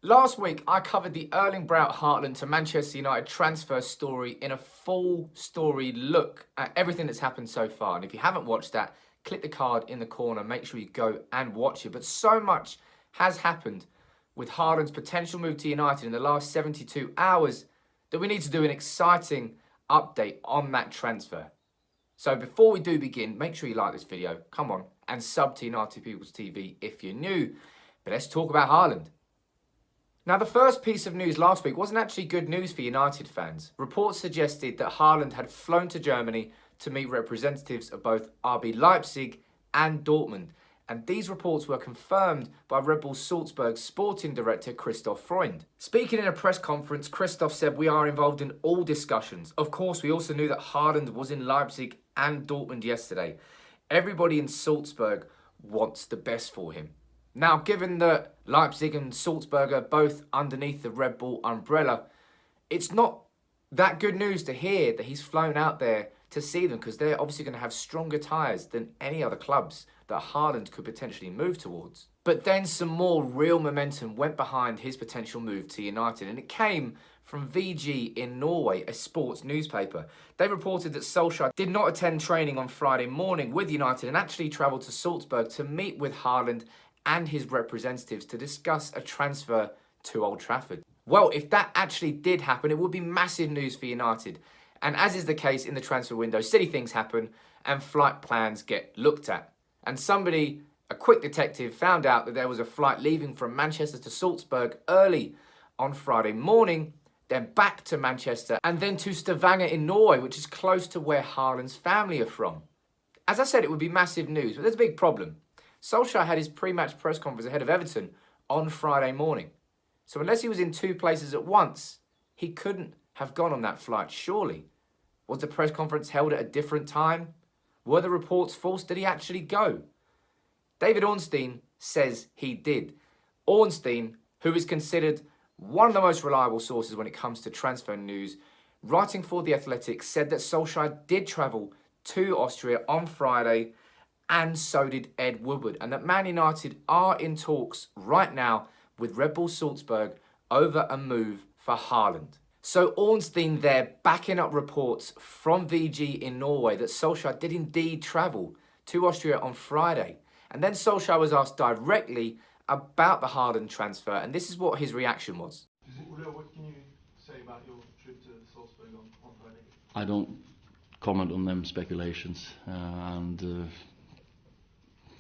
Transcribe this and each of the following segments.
Last week, I covered the Erling Braut Haaland to Manchester United transfer story in a full story look at everything that's happened so far. And if you haven't watched that, click the card in the corner, make sure you go and watch it. But so much has happened with Haaland's potential move to United in the last 72 hours that we need to do an exciting update on that transfer. So before we do begin, make sure you like this video, come on, and sub to United People's TV if you're new. But let's talk about Haaland. Now, the first piece of news last week wasn't actually good news for United fans. Reports suggested that Haaland had flown to Germany to meet representatives of both RB Leipzig and Dortmund. And these reports were confirmed by Red Bull Salzburg's sporting director, Christoph Freund. Speaking in a press conference, Christoph said, "We are involved in all discussions. Of course, we also knew that Haaland was in Leipzig and Dortmund yesterday. Everybody in Salzburg wants the best for him." Now, given that Leipzig and Salzburg are both underneath the Red Bull umbrella, it's not that good news to hear that he's flown out there to see them, because they're obviously going to have stronger ties than any other clubs that Haaland could potentially move towards. But then some more real momentum went behind his potential move to United, and it came from VG in Norway, a sports newspaper. They reported that Solskjaer did not attend training on Friday morning with United and actually travelled to Salzburg to meet with Haaland and his representatives to discuss a transfer to Old Trafford. Well, if that actually did happen, it would be massive news for United. And as is the case in the transfer window, silly things happen and flight plans get looked at. And somebody, a quick detective, found out that there was a flight leaving from Manchester to Salzburg early on Friday morning, then back to Manchester, and then to Stavanger in Norway, which is close to where Haaland's family are from. As I said, it would be massive news, but there's a big problem. Solskjaer had his pre-match press conference ahead of Everton on Friday morning. So unless he was in two places at once, he couldn't have gone on that flight, surely. Was the press conference held at a different time? Were the reports false? Did he actually go? David Ornstein says he did. Ornstein, who is considered one of the most reliable sources when it comes to transfer news, writing for The Athletic, said that Solskjaer did travel to Austria on Friday, and so did Ed Woodward, and that Man United are in talks right now with Red Bull Salzburg over a move for Haaland. So Ornstein there backing up reports from VG in Norway that Solskjaer did indeed travel to Austria on Friday. And then Solskjaer was asked directly about the Haaland transfer, and this is what his reaction was. What can you say about your trip to Salzburg on Friday? I don't comment on them speculations,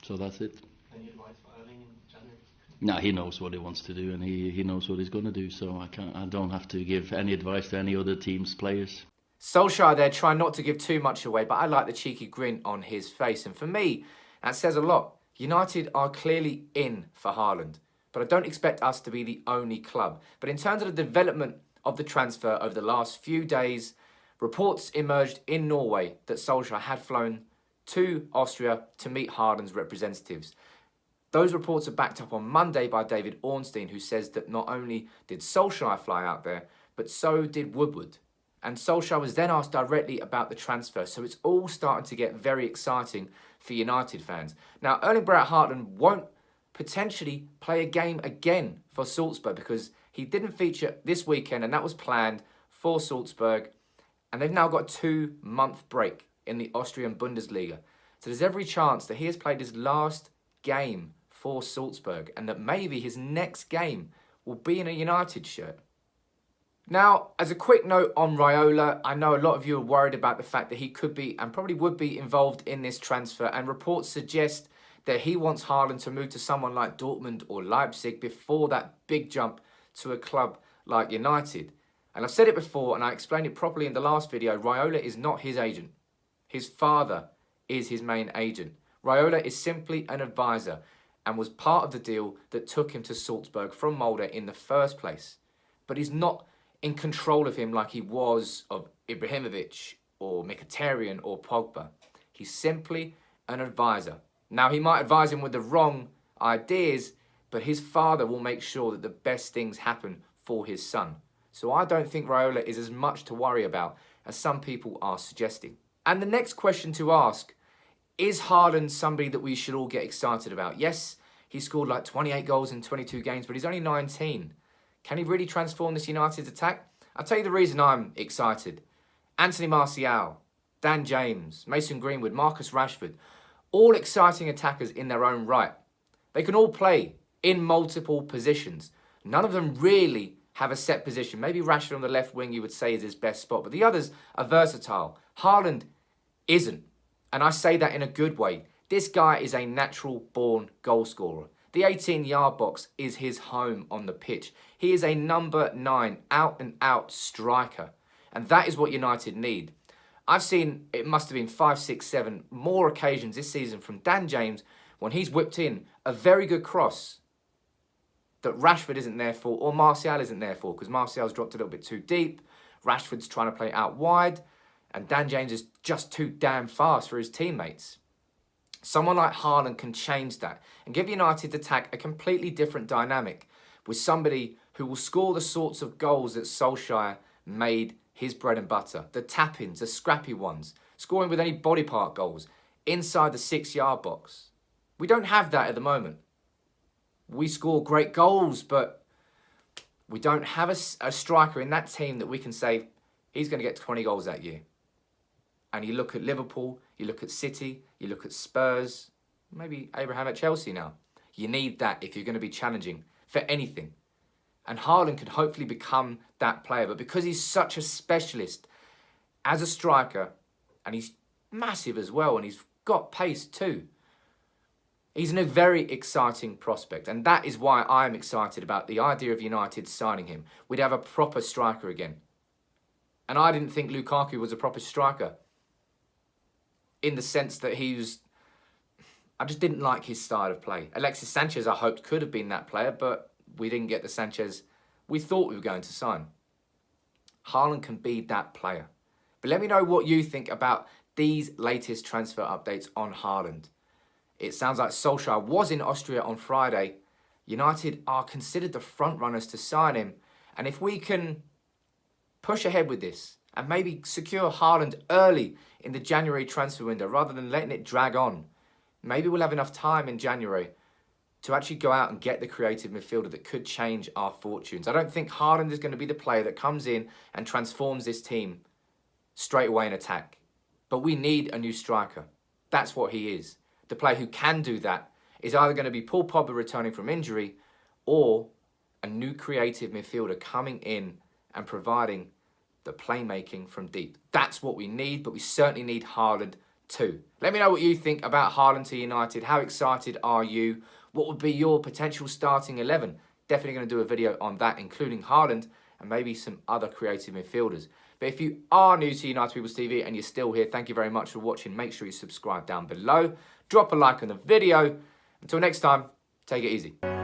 so that's it. Any advice for Erling in January? No, he knows what he wants to do, and he knows what he's going to do. So I don't have to give any advice to any other team's players. Solskjaer there trying not to give too much away, but I like the cheeky grin on his face. And for me, that says a lot. United are clearly in for Haaland, but I don't expect us to be the only club. But in terms of the development of the transfer over the last few days, reports emerged in Norway that Solskjaer had flown to Austria to meet Haaland's representatives. Those reports are backed up on Monday by David Ornstein, who says that not only did Solskjaer fly out there, but so did Woodward. And Solskjaer was then asked directly about the transfer, so it's all starting to get very exciting for United fans. Now, Erling Braut Haaland won't potentially play a game again for Salzburg because he didn't feature this weekend, and that was planned for Salzburg. And they've now got a 2-month break in the Austrian Bundesliga. So there's every chance that he has played his last game for Salzburg and that maybe his next game will be in a United shirt. Now, as a quick note on Raiola, I know a lot of you are worried about the fact that he could be and probably would be involved in this transfer, and reports suggest that he wants Haaland to move to someone like Dortmund or Leipzig before that big jump to a club like United. And I've said it before and I explained it properly in the last video, Raiola is not his agent. His father is his main agent. Raiola is simply an advisor and was part of the deal that took him to Salzburg from Molde in the first place. But he's not in control of him like he was of Ibrahimovic or Mkhitaryan or Pogba. He's simply an advisor. Now, he might advise him with the wrong ideas, but his father will make sure that the best things happen for his son. So I don't think Raiola is as much to worry about as some people are suggesting. And the next question to ask, is Haaland somebody that we should all get excited about? Yes, he scored like 28 goals in 22 games, but he's only 19. Can he really transform this United's attack? I'll tell you the reason I'm excited. Anthony Martial, Dan James, Mason Greenwood, Marcus Rashford, all exciting attackers in their own right. They can all play in multiple positions. None of them really have a set position. Maybe Rashford on the left wing you would say is his best spot, but the others are versatile. Haaland isn't, and I say that in a good way. This guy is a natural-born goal scorer. The 18-yard box is his home on the pitch. He is a number 9, out-and-out striker, and that is what United need. I've seen, it must have been 5, 6, 7 more occasions this season from Dan James when he's whipped in a very good cross that Rashford isn't there for, or Martial isn't there for, because Martial's dropped a little bit too deep, Rashford's trying to play out wide, and Dan James is just too damn fast for his teammates. Someone like Haaland can change that and give United's attack a completely different dynamic with somebody who will score the sorts of goals that Solskjaer made his bread and butter. The tap-ins, the scrappy ones, scoring with any body part goals inside the 6-yard box. We don't have that at the moment. We score great goals, but we don't have a striker in that team that we can say, he's going to get 20 goals that year. And you look at Liverpool, you look at City, you look at Spurs, maybe Abraham at Chelsea now. You need that if you're going to be challenging for anything. And Haaland could hopefully become that player. But because he's such a specialist as a striker, and he's massive as well, and he's got pace too, he's a very exciting prospect. And that is why I'm excited about the idea of United signing him. We'd have a proper striker again. And I didn't think Lukaku was a proper striker, in the sense that I just didn't like his style of play. Alexis Sanchez, I hoped, could have been that player, but we didn't get the Sanchez we thought we were going to sign. Haaland can be that player. But let me know what you think about these latest transfer updates on Haaland. It sounds like Solskjaer was in Austria on Friday. United are considered the front runners to sign him. And if we can push ahead with this and maybe secure Haaland early in the January transfer window rather than letting it drag on, maybe we'll have enough time in January to actually go out and get the creative midfielder that could change our fortunes. I don't think Haaland is going to be the player that comes in and transforms this team straight away in attack. But we need a new striker. That's what he is. The player who can do that is either going to be Paul Pogba returning from injury or a new creative midfielder coming in and providing the playmaking from deep. That's what we need, but we certainly need Haaland too. Let me know what you think about Haaland to United. How excited are you? What would be your potential starting 11? Definitely going to do a video on that, including Haaland and maybe some other creative midfielders. But if you are new to United People's TV and you're still here, thank you very much for watching. Make sure you subscribe down below. Drop a like on the video. Until next time, take it easy.